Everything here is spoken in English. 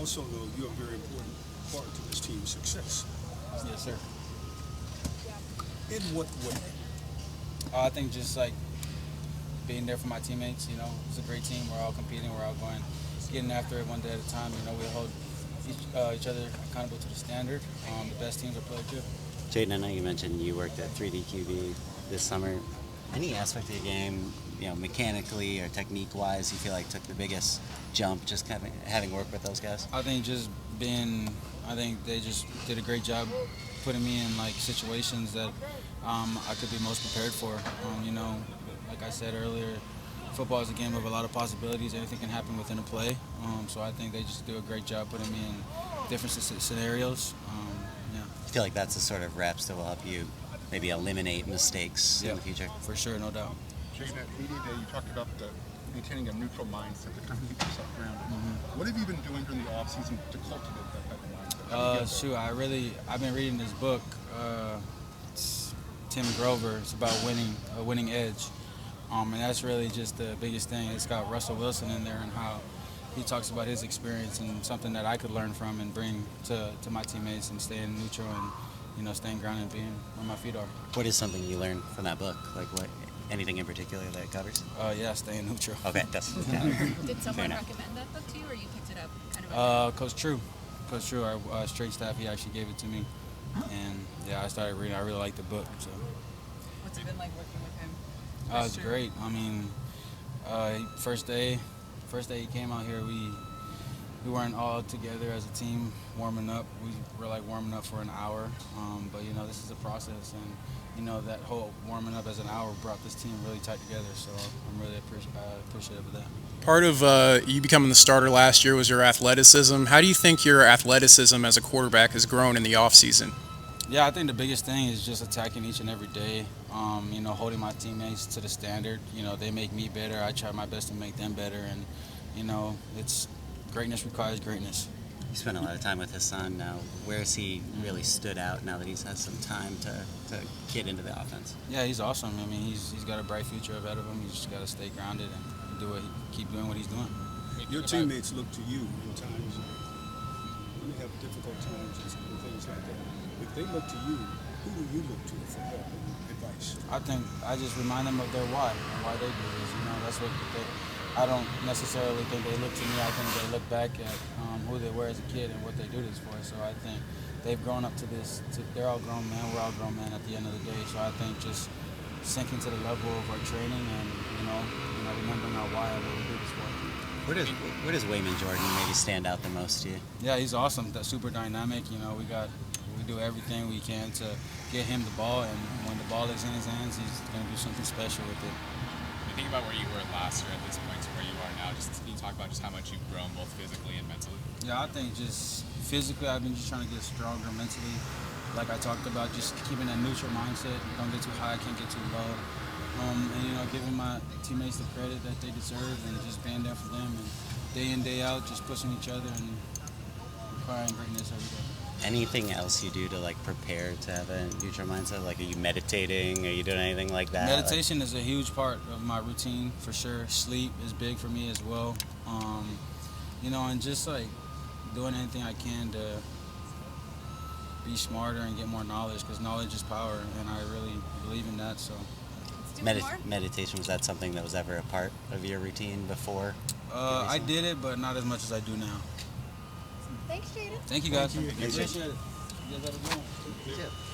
also know you're a very important part to this team's success. Yes, sir. In what way? I think just like being there for my teammates. It's a great team. We're all competing. We're all going, getting after it one day at a time. We hold each other accountable to the standard. The best teams are played good. Jayden, I know you mentioned you worked at 3D QB this summer. Any aspect of the game, mechanically or technique-wise, you feel like took the biggest jump just kind of having worked with those guys? I think I think they just did a great job putting me in like situations that I could be most prepared for. Like I said earlier, football is a game of a lot of possibilities. Anything can happen within a play. So I think they just do a great job putting me in different scenarios. I feel like that's the sort of reps that will help you maybe eliminate mistakes in the future. For sure, no doubt. Jayden, at Media Day, you talked about maintaining a neutral mindset to kind of keep yourself grounded. What have you been doing during the off-season to cultivate that type of mindset? I've been reading this book, it's Tim Grover. It's about a winning edge. And that's really just the biggest thing. It's got Russell Wilson in there and how he talks about his experience and something that I could learn from and bring to my teammates and staying neutral and staying grounded and being where my feet are. What is something you learned from that book? Like anything in particular that it covers? Staying neutral. Okay, that's Did someone recommend that book to you, or you picked it up kind of? Coach True, our straight staff, he actually gave it to me, and I started reading. I really liked the book. So. What's it been like working with him? It's great. I mean, first day he came out here, we weren't all together as a team warming up. We were like warming up for an hour, but this is a process, and that whole warming up as an hour brought this team really tight together. So I'm really appreciative of that. Part of you becoming the starter last year was your athleticism. How do you think your athleticism as a quarterback has grown in the offseason? Yeah, I think the biggest thing is just attacking each and every day. Holding my teammates to the standard. They make me better. I try my best to make them better, and it's greatness requires greatness. You spent a lot of time with his son now. Where has he really stood out now that he's had some time to get into the offense? Yeah, he's awesome. I mean, he's got a bright future ahead of him. He's just got to stay grounded and keep doing what he's doing. Your teammates look to you in times when they have difficult times and things like that. If they look to you, who do you look to for help and advice? I think I just remind them of their why and why they do this. That's what I don't necessarily think they look to me. I think they look back at who they were as a kid and what they do this for. So I think they've grown up to this. They're all grown men. We're all grown men at the end of the day. So I think just sinking to the level of our training and remembering our why and what we do this for. Where does Wayman Jordan maybe stand out the most to you? Yeah, he's awesome. That's super dynamic. We do everything we can to get him the ball, and when the ball is in his hands, he's going to do something special with it. When you think about where you were last year at this point to where you are now, can you talk about just how much you've grown both physically and mentally? Yeah, I think just physically, I've been just trying to get stronger mentally. Like I talked about, just keeping that neutral mindset. Don't get too high, can't get too low. And giving my teammates the credit that they deserve, and just being there for them, and day in, day out, just pushing each other and requiring greatness every day. Anything else you do to prepare to have a neutral mindset? Like, are you meditating? Are you doing anything like that? Meditation is a huge part of my routine for sure. Sleep is big for me as well. And just doing anything I can to be smarter and get more knowledge, because knowledge is power, and I really believe in that. So. Meditation, was that something that was ever a part of your routine before? I did it, but not as much as I do now. Thanks, Jayden. Thank you, guys. Thank you. Appreciate it. You guys have a good one. Yeah.